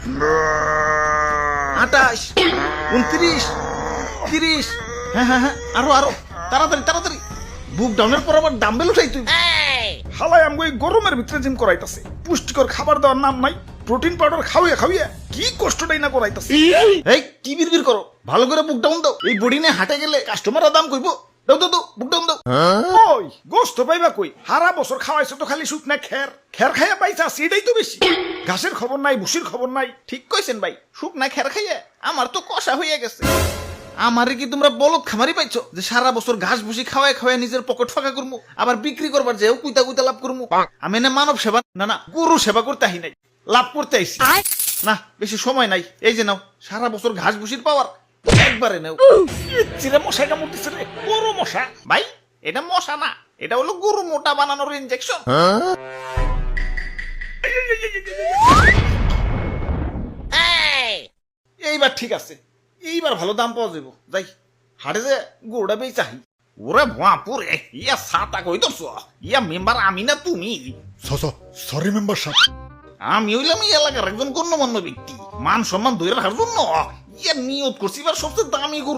28, 29, 30। হ্যাঁ, আরো তাড়াতাড়ি বুক ডাউনের পর আবার ডাম্বেল উঠাই তুই। হালাই আমগো এই গরমের ভিতরে জিম করাইতাছে, পুষ্টিকর খাবার দেওয়ার নাম নাই, প্রোটিন পাউডার খাওয়া কি কষ্টটাই না করাইতাছে। এই কি বিড়বিড় করো, ভালো করে বুক ডাউন দাও। এই বডি নিয়ে হাটে গেলে কাস্টমাররা দাম কইবো। দাও বুক ডাউন দাও। ওই গোস্ত পাইবা কই? হারা বছর খাওয়াইছো তো খালি শুকনা খের খাইয়া পাইছা, সেটাই তো বেশি। ঘাসের খবর নাই, ভুসির খবর নাই। ঠিক কইছেন ভাই, শুকনা খের খাইয়ে আমার তো কষা হইয়া গেছে। আমারে কি তোমরা বলদ খামারি পাইছো যে সারা বছর ঘাস ভুসি খাওয়ায় নিজের পকেট ফাঁকা করবো, আবার বিক্রি করবার যেও কুইতা লাভ করবো? আমি না মানব সেবা না গরু সেবা করতে আহি নাই, লাভ করতে আইছি। না বেশি সময় নাই, এই যে নাও সারা বছর ঘাস ভুসির পাওয়ার একবারে নেও। চিরা মশাই কামড়তেছে রে, বড় মশা। ভাই এটা মশা না, এটা হলো গরু মোটা বানানোর ইনজেকশন। এইবার ঠিক আছে, এইবার ভালো দাম পাওয়া যাবো। যাই হাটে যে গরুটা বেই চাহি। ওরে ভুয়াপুরে ইয়া সাতা কই ধরছ? ইয়া মেম্বার আমি না তুমি? সরি মেম্বার সাহেব। আমি হইলাম এই এলাকার একজন গণ্যমান্য ব্যক্তি, মান সম্মান ধরে রাখার জন্য ইয়া নিয়ত করছি এবার সবচেয়ে দামি গরু